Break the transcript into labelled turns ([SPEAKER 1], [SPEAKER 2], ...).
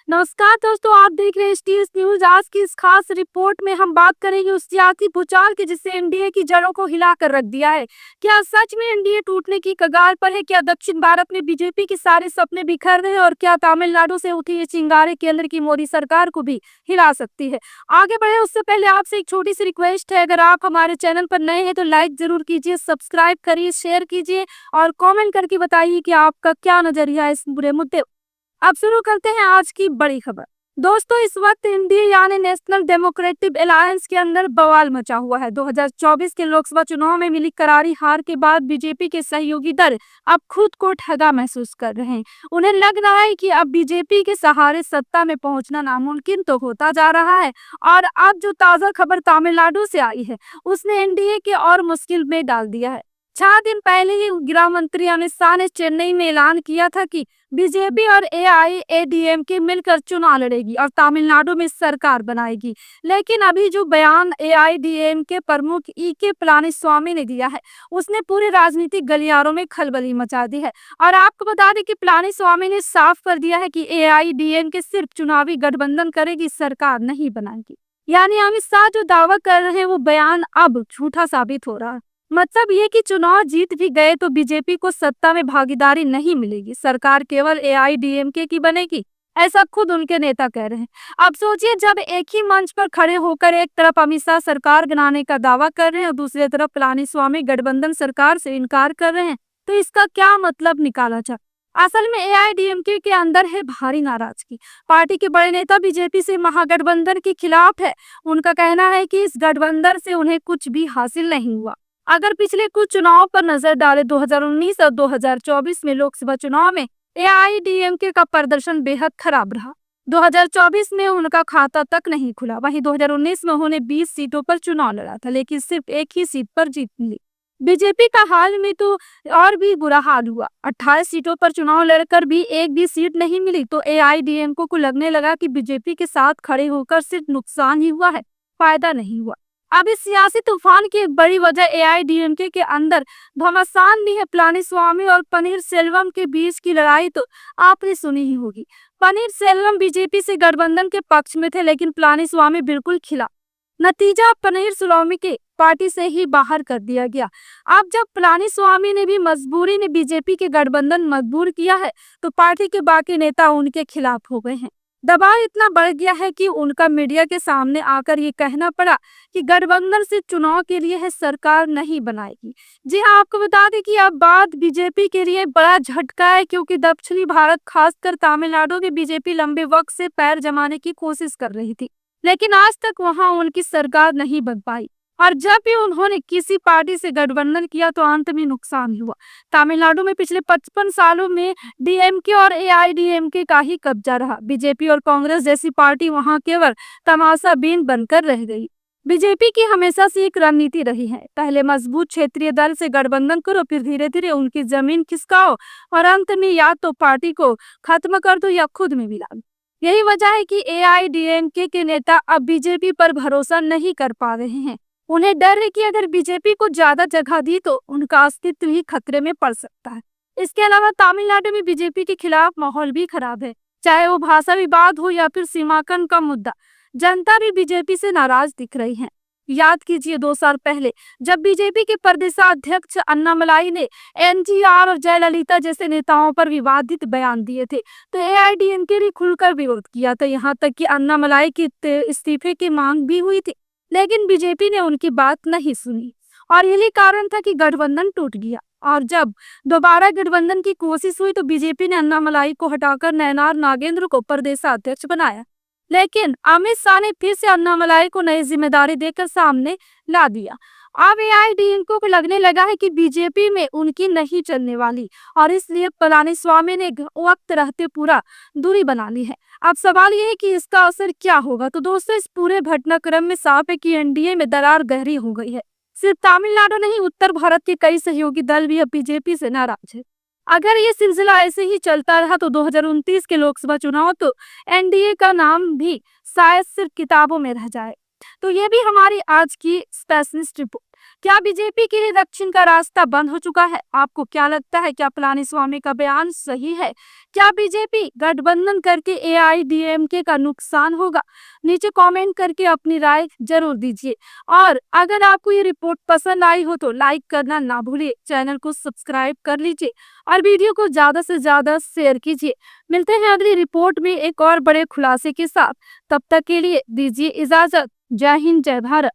[SPEAKER 1] नमस्कार दोस्तों, आप देख रहे हैं STS न्यूज। आज की इस खास रिपोर्ट में हम बात करेंगे उस सियासी भूचाल की जिससे एनडीए की जड़ों को हिला कर रख दिया है। क्या सच में एनडीए टूटने की कगार पर है? क्या दक्षिण भारत में बीजेपी के सारे सपने बिखर रहे हैं? और क्या तमिलनाडु से उठी ये चिंगारी केंद्र की मोदी सरकार को भी हिला सकती है? आगे बढ़े उससे पहले आपसे एक छोटी सी रिक्वेस्ट है, अगर आप हमारे चैनल पर नए हैं तो लाइक जरूर कीजिए, सब्सक्राइब करिए, शेयर कीजिए और कॉमेंट करके बताइए कि आपका क्या नजरिया है इस बुरे मुद्दे। अब शुरू करते हैं आज की बड़ी खबर। दोस्तों, इस वक्त एनडीए यानी नेशनल डेमोक्रेटिक अलायंस के अंदर बवाल मचा हुआ है। 2024 के लोकसभा चुनाव में मिली करारी हार के बाद बीजेपी के सहयोगी दल अब खुद को ठगा महसूस कर रहे हैं। उन्हें लग रहा है कि अब बीजेपी के सहारे सत्ता में पहुंचना नामुमकिन तो होता जा रहा है। और अब जो ताजा खबर तमिलनाडु से आई है उसने एनडीए के और मुश्किल में डाल दिया है। 6 दिन पहले ही गृह मंत्री अमित शाह ने चेन्नई में ऐलान किया था कि बीजेपी और एआईएडीएमके मिलकर चुनाव लड़ेगी और तमिलनाडु में सरकार बनाएगी। लेकिन अभी जो बयान एआईएडीएमके प्रमुख के पलानीस्वामी ने दिया है उसने पूरे राजनीतिक गलियारों में खलबली मचा दी है। और आपको बता दें कि पलानीस्वामी ने साफ कर दिया है कि एआईएडीएमके सिर्फ चुनावी गठबंधन करेगी, सरकार नहीं बनाएगी। यानी अमित शाह जो दावा कर रहे हैं वो बयान अब झूठा साबित हो रहा है। मतलब ये कि चुनाव जीत भी गए तो बीजेपी को सत्ता में भागीदारी नहीं मिलेगी, सरकार केवल एआईएडीएमके की बनेगी, ऐसा खुद उनके नेता कह रहे हैं। अब सोचिए, जब एक ही मंच पर खड़े होकर एक तरफ अमित शाह सरकार बनाने का दावा कर रहे हैं और दूसरी तरफ पलानीस्वामी गठबंधन सरकार से इनकार कर रहे हैं, तो इसका क्या मतलब निकाला जाए? असल में एआईएडीएमके के अंदर है भारी नाराजगी। पार्टी के बड़े नेता बीजेपी से महागठबंधन के खिलाफ है। उनका कहना है कि इस गठबंधन से उन्हें कुछ भी हासिल नहीं हुआ। अगर पिछले कुछ चुनाव पर नजर डालें, 2019 और 2024 में लोकसभा चुनाव में एआईएडीएमके का प्रदर्शन बेहद खराब रहा। 2024 में उनका खाता तक नहीं खुला। वहीं 2019 में उन्होंने 20 सीटों पर चुनाव लड़ा था, लेकिन सिर्फ एक ही सीट पर जीत मिली। बीजेपी का हाल में तो और भी बुरा हाल हुआ। 28 सीटों पर चुनाव लड़कर भी एक भी सीट नहीं मिली, तो एआईएडीएमके को लगने लगा कि बीजेपी के साथ खड़े होकर सिर्फ नुकसान ही हुआ है, फायदा नहीं हुआ। अब इस सियासी तूफान की एक बड़ी वजह एआईएडीएमके के अंदर घमासान भी है। पलानीस्वामी और पनीरसेल्वम के बीच की लड़ाई तो आपने सुनी ही होगी। पनीरसेल्वम बीजेपी से गठबंधन के पक्ष में थे, लेकिन पलानीस्वामी बिल्कुल खिला। नतीजा, पनीरसेल्वम के पार्टी से ही बाहर कर दिया गया। अब जब पलानीस्वामी ने भी मजबूरी ने बीजेपी के गठबंधन मजबूर किया है, तो पार्टी के बाकी नेता उनके खिलाफ हो गए हैं। दबाव इतना बढ़ गया है कि उनका मीडिया के सामने आकर ये कहना पड़ा कि गठबंधन से चुनाव के लिए है, सरकार नहीं बनाएगी। जी हाँ, आपको बता दें कि अब बात बीजेपी के लिए बड़ा झटका है, क्योंकि दक्षिणी भारत खासकर तमिलनाडु में बीजेपी लंबे वक्त से पैर जमाने की कोशिश कर रही थी, लेकिन आज तक वहां उनकी सरकार नहीं बन पाई। और जब भी उन्होंने किसी पार्टी से गठबंधन किया तो अंत में नुकसान हुआ। तमिलनाडु में पिछले 55 सालों में डीएमके और एआईएडीएमके का ही कब्जा रहा। बीजेपी और कांग्रेस जैसी पार्टी वहां केवल तमाशाबीन बनकर रह गई। बीजेपी की हमेशा से एक रणनीति रही है, पहले मजबूत क्षेत्रीय दल से गठबंधन करो, फिर धीरे धीरे उनकी जमीन खिसकाओ और अंत में या तो पार्टी को खत्म कर दो या खुद में मिला दो। यही वजह है कि एआईएडीएमके के नेता अब बीजेपी पर भरोसा नहीं कर पा रहे हैं। उन्हें डर है कि अगर बीजेपी को ज्यादा जगह दी तो उनका अस्तित्व ही खतरे में पड़ सकता है। इसके अलावा तमिलनाडु में बीजेपी के खिलाफ माहौल भी खराब है, चाहे वो भाषा विवाद हो या फिर सीमांकन का मुद्दा। जनता भी बीजेपी से नाराज दिख रही है। याद कीजिए, 2 साल पहले जब बीजेपी के प्रदेशाध्यक्ष अन्नामलाई ने एनटीआर और जयललिता जैसे नेताओं पर विवादित बयान दिए थे, तो एआईएडीएमके ने खुलकर विरोध किया था। यहाँ तक कि अन्नामलाई के इस्तीफे की मांग भी हुई थी, लेकिन बीजेपी ने उनकी बात नहीं सुनी और यही कारण था कि गठबंधन टूट गया। और जब दोबारा गठबंधन की कोशिश हुई तो बीजेपी ने अन्नामलाई को हटाकर नयनार नागेंद्र को प्रदेशाध्यक्ष बनाया, लेकिन अमित शाह ने फिर से अन्नामलाई को नई जिम्मेदारी देकर सामने ला दिया। अब एआईएडीएमके को लगने लगा है कि बीजेपी में उनकी नहीं चलने वाली और इसलिए पलानीस्वामी ने वक्त रहते पूरा दूरी बना ली है। अब सवाल यह है कि इसका असर क्या होगा। तो दोस्तों, इस पूरे घटनाक्रम में साफ है कि एनडीए में दरार गहरी हो गई है। सिर्फ तमिलनाडु नहीं, उत्तर भारत के कई सहयोगी दल भी अब बीजेपी से नाराज है। अगर ये सिलसिला ऐसे ही चलता रहा तो 2029 के लोकसभा चुनाव तो एनडीए का नाम भी शायद सिर्फ किताबों में रह जाए। तो ये भी हमारी आज की स्पेशलिस्ट रिपोर्ट। क्या बीजेपी के लिए दक्षिण का रास्ता बंद हो चुका है? आपको क्या लगता है, क्या पलानीस्वामी का बयान सही है? क्या बीजेपी गठबंधन करके एआईडीएमके का नुकसान होगा? नीचे कमेंट करके अपनी राय जरूर दीजिए। और अगर आपको ये रिपोर्ट पसंद आई हो तो लाइक करना ना भूलिए, चैनल को सब्सक्राइब कर लीजिए और वीडियो को ज्यादा से ज्यादा शेयर कीजिए। मिलते हैं अगली रिपोर्ट में एक और बड़े खुलासे के साथ। तब तक के लिए दीजिए इजाजत। जय हिंद, जय भारत।